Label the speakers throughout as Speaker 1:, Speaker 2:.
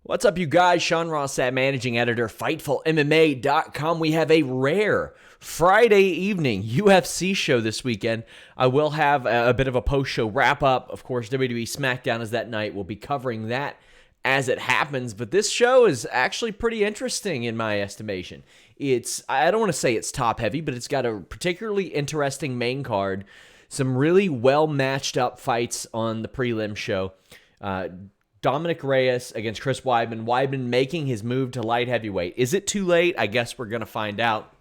Speaker 1: What's up, you guys? Ross Sapp, managing editor, FightfulMMA.com. We have a rare Friday evening UFC show this weekend. I will have a bit of a post-show wrap-up. Of course, WWE SmackDown is that night. We'll be covering that as it happens. But this show is actually pretty interesting in my estimation. I don't want to say it's top-heavy, but it's got a particularly interesting main card. Some really well-matched up fights on the prelim show. Dominic Reyes against Chris Weidman. Weidman making his move to light heavyweight. Is it too late? I guess we're going to find out.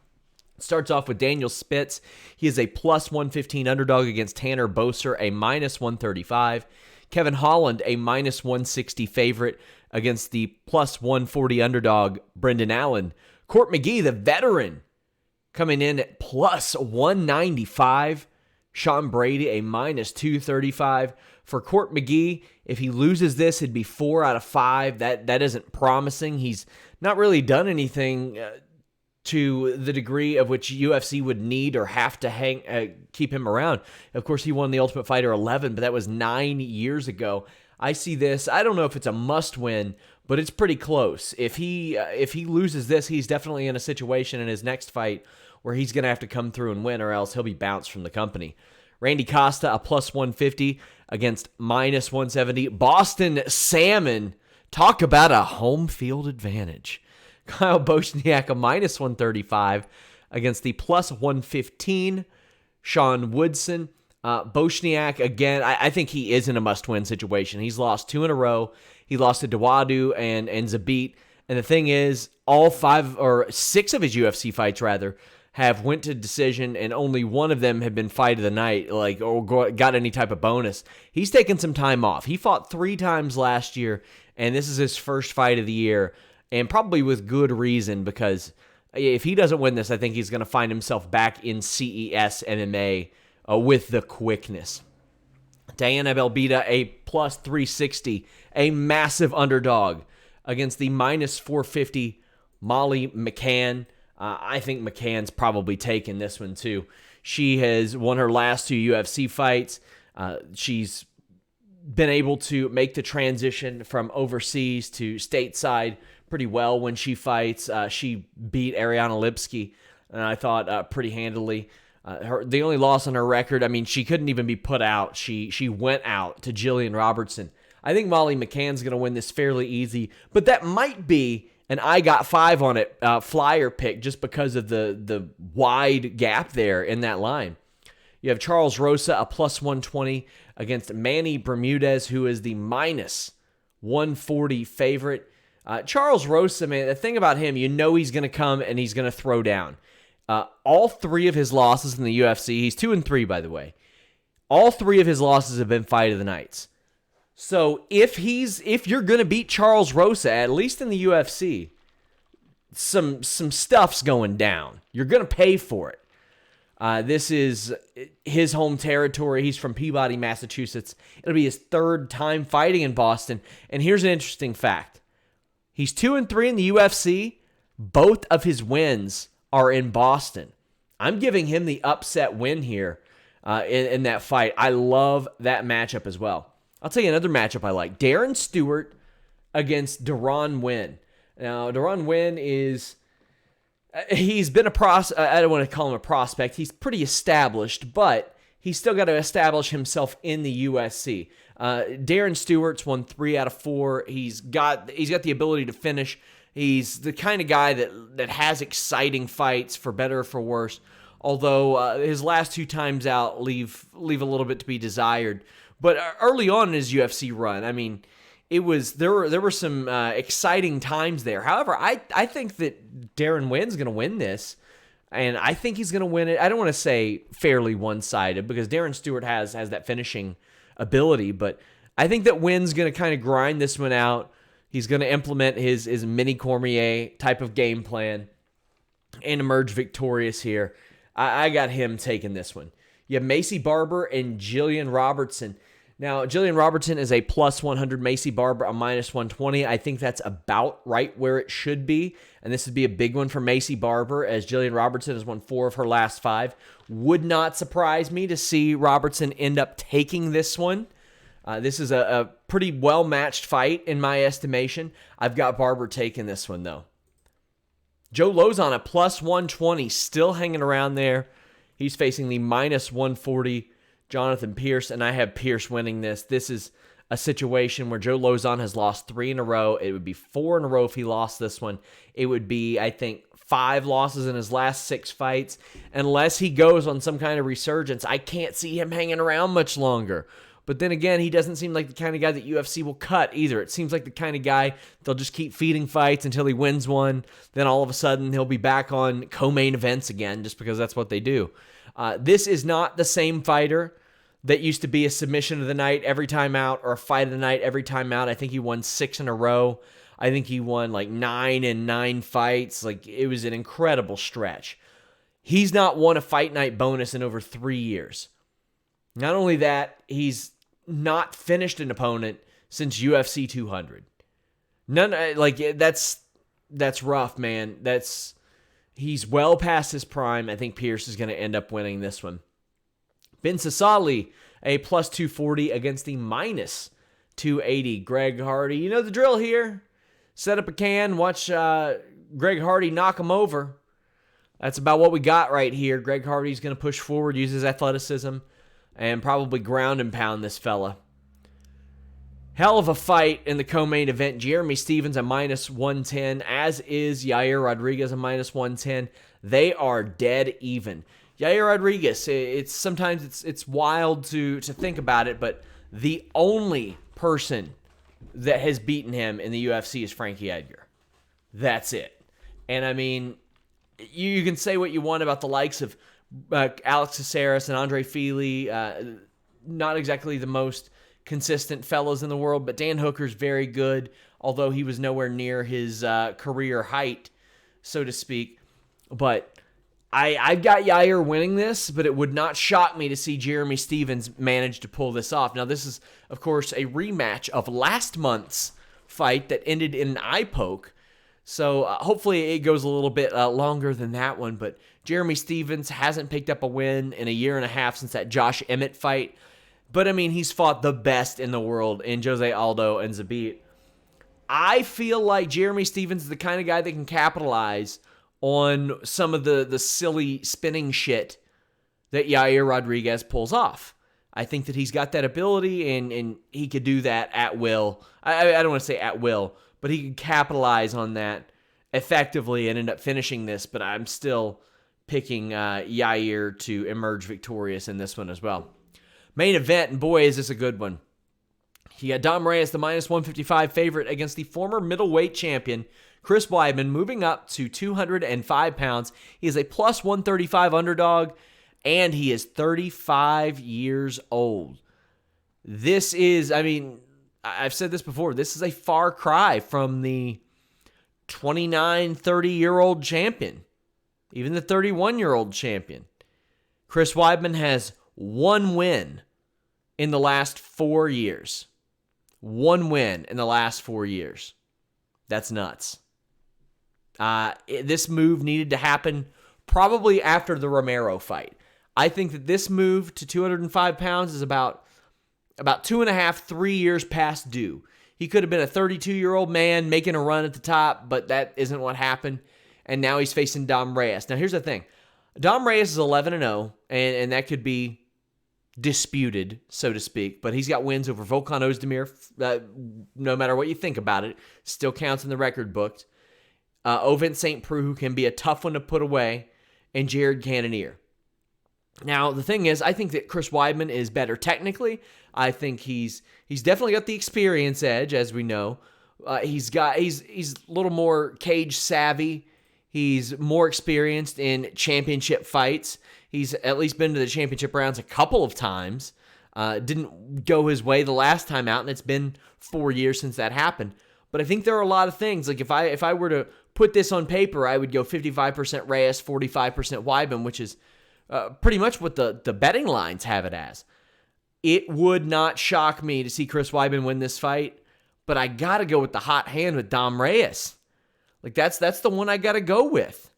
Speaker 1: Starts off with Daniel Spitz. He is a plus 115 underdog against Tanner Boser, a minus 135. Kevin Holland, a minus 160 favorite against the plus 140 underdog Brendan Allen. Court McGee, the veteran, coming in at plus 195. Sean Brady, a minus 235. For Court McGee, if he loses this, it'd be 4 out of 5. That isn't promising. He's not really done anything to the degree of which UFC would need or have to keep him around. Of course, he won the Ultimate Fighter 11, but that was 9 years ago. I see this. I don't know if it's a must-win, but it's pretty close. If he loses this, he's definitely in a situation in his next fight where he's going to have to come through and win, or else he'll be bounced from the company. Randy Costa, a plus 150 against minus 170. Boston Salmon, talk about a home field advantage. Kyle Bochniak, a minus 135 against the plus 115. Sean Woodson. Bochniak, again, I think he is in a must-win situation. He's lost 2 in a row. He lost to Dawadu and Zabit. And the thing is, all 6 of his UFC fights, have went to decision, and only one of them have been fight of the night, or got any type of bonus. He's taken some time off. He fought 3 times last year, and this is his first fight of the year, and probably with good reason, because if he doesn't win this, I think he's going to find himself back in CES MMA with the quickness. Diana Belbita, a plus 360, a massive underdog against the minus 450 Molly McCann. I think McCann's probably taken this one too. She has won her last 2 UFC fights. She's been able to make the transition from overseas to stateside pretty well when she fights. She beat Ariana Lipski, and I thought pretty handily. The only loss on her record, she couldn't even be put out. She went out to Jillian Robertson. I think Molly McCann's going to win this fairly easy, but that might be and I got 5 on it, flyer pick, just because of the wide gap there in that line. You have Charles Rosa, a plus 120 against Manny Bermudez, who is the minus 140 favorite. Charles Rosa, man, the thing about him, he's going to come and he's going to throw down. All 3 of his losses in the UFC, he's 2-3, by the way. All 3 of his losses have been fight of the nights. So if you're going to beat Charles Rosa, at least in the UFC, some stuff's going down. You're going to pay for it. This is his home territory. He's from Peabody, Massachusetts. It'll be his 3rd time fighting in Boston. And here's an interesting fact. He's 2-3 in the UFC. Both of his wins are in Boston. I'm giving him the upset win here in that fight. I love that matchup as well. I'll tell you another matchup I like. Darren Stewart against Deron Winn. Now, Deron Winn he's been I don't want to call him a prospect. He's pretty established, but he's still got to establish himself in the USC. Darren Stewart's won 3 out of 4. He's got the ability to finish. He's the kind of guy that has exciting fights, for better or for worse. Although his last 2 times out leave a little bit to be desired. But early on in his UFC run, there were some exciting times there. However, I think that Darren Wynn's going to win this, and I think he's going to win it. I don't want to say fairly one-sided, because Darren Stewart has that finishing ability, but I think that Wynn's going to kind of grind this one out. He's going to implement his mini Cormier type of game plan and emerge victorious here. I got him taking this one. You have Macy Barber and Jillian Robertson. Now, Jillian Robertson is a plus 100, Macy Barber a minus 120. I think that's about right where it should be. And this would be a big one for Macy Barber, as Jillian Robertson has won 4 of her last 5. Would not surprise me to see Robertson end up taking this one. This is a pretty well-matched fight in my estimation. I've got Barber taking this one, though. Joe Lozon at plus 120, still hanging around there. He's facing the minus 140 Jonathan Pierce, and I have Pierce winning this. This is a situation where Joe Lozon has lost 3 in a row. It would be 4 in a row if he lost this one. It would be, I think, 5 losses in his last 6 fights. Unless he goes on some kind of resurgence, I can't see him hanging around much longer. But then again, he doesn't seem like the kind of guy that UFC will cut either. It seems like the kind of guy they'll just keep feeding fights until he wins one. Then all of a sudden, he'll be back on co-main events again just because that's what they do. This is not the same fighter that used to be a submission of the night every time out or a fight of the night every time out. I think he won 6 in a row. I think he won like 9 in 9 fights. Like, it was an incredible stretch. He's not won a fight night bonus in over 3 years. Not only that, he's not finished an opponent since UFC 200. That's rough, man. He's well past his prime. I think Pierce is going to end up winning this one. Ben Sassali, a plus 240 against the minus 280 Greg Hardy. You know the drill here. Set up a can, watch Greg Hardy knock him over. That's about what we got right here. Greg Hardy's going to push forward, use his athleticism, and probably ground and pound this fella. Hell of a fight in the co-main event. Jeremy Stephens a minus 110, as is Yair Rodriguez a minus 110. They are dead even. Yair Rodriguez, it's wild to think about it, but the only person that has beaten him in the UFC is Frankie Edgar. That's it. And I mean, you can say what you want about the likes of Alex Caceres and Andre Fili, not exactly the most consistent fellows in the world, but Dan Hooker's very good, although he was nowhere near his career height, so to speak. But I've got Yair winning this, but it would not shock me to see Jeremy Stephens manage to pull this off. Now, this is, of course, a rematch of last month's fight that ended in an eye poke. So hopefully it goes a little bit longer than that one. But Jeremy Stephens hasn't picked up a win in a year and a half since that Josh Emmett fight. But, I mean, he's fought the best in the world in Jose Aldo and Zabit. I feel like Jeremy Stephens is the kind of guy that can capitalize on some of the silly spinning shit that Yair Rodriguez pulls off. I think that he's got that ability, and he could do that at will. I don't want to say at will, but he could capitalize on that effectively and end up finishing this. But I'm still picking Yair to emerge victorious in this one as well. Main event, and boy, is this a good one. You got Dom Reyes, the minus 155 favorite, against the former middleweight champion, Chris Weidman, moving up to 205 pounds. He is a plus 135 underdog, and he is 35 years old. This is, I mean, I've said this before, this is a far cry from the 29, 30-year-old champion, even the 31-year-old champion. Chris Weidman has 1 win in the last 4 years. 1 win in the last 4 years. That's nuts. This move needed to happen probably after the Romero fight. I think that this move to 205 pounds is about 2.5, 3 years past due. He could have been a 32-year-old man making a run at the top, but that isn't what happened. And now he's facing Dom Reyes. Now, here's the thing. Dom Reyes is 11-0, and that could be disputed, so to speak, but he's got wins over Volkan Ozdemir. No matter what you think about it, still counts in the record books. Ovin St. Preux, who can be a tough one to put away, and Jared Cannonier. Now, the thing is, I think that Chris Weidman is better technically. I think he's definitely got the experience edge, as we know. He's a little more cage savvy. He's more experienced in championship fights. He's at least been to the championship rounds a couple of times. Didn't go his way the last time out, and it's been 4 years since that happened. But I think there are a lot of things. Like if I were to put this on paper, I would go 55% Reyes, 45% Weidman, which is pretty much what the betting lines have it as. It would not shock me to see Chris Weidman win this fight, but I got to go with the hot hand with Dom Reyes. Like that's the one I got to go with.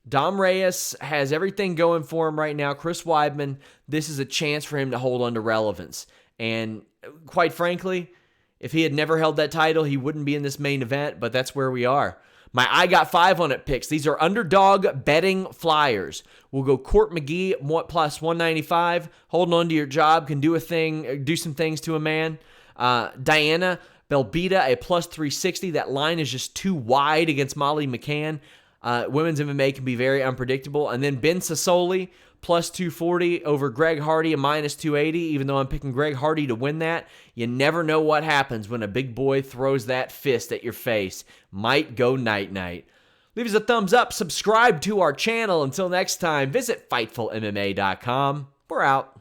Speaker 1: Dom Reyes has everything going for him right now. Chris Weidman, this is a chance for him to hold on to relevance. And quite frankly, if he had never held that title, he wouldn't be in this main event, but that's where we are. My I Got 5 on it picks. These are underdog betting flyers. We'll go Court McGee plus 195. Holding on to your job can do some things to a man. Diana Belbita, a plus 360. That line is just too wide against Molly McCann. Women's MMA can be very unpredictable. And then Ben Sassoli, plus 240 over Greg Hardy, a minus 280, even though I'm picking Greg Hardy to win that. You never know what happens when a big boy throws that fist at your face. Might go night-night. Leave us a thumbs up, subscribe to our channel. Until next time, visit FightfulMMA.com. We're out.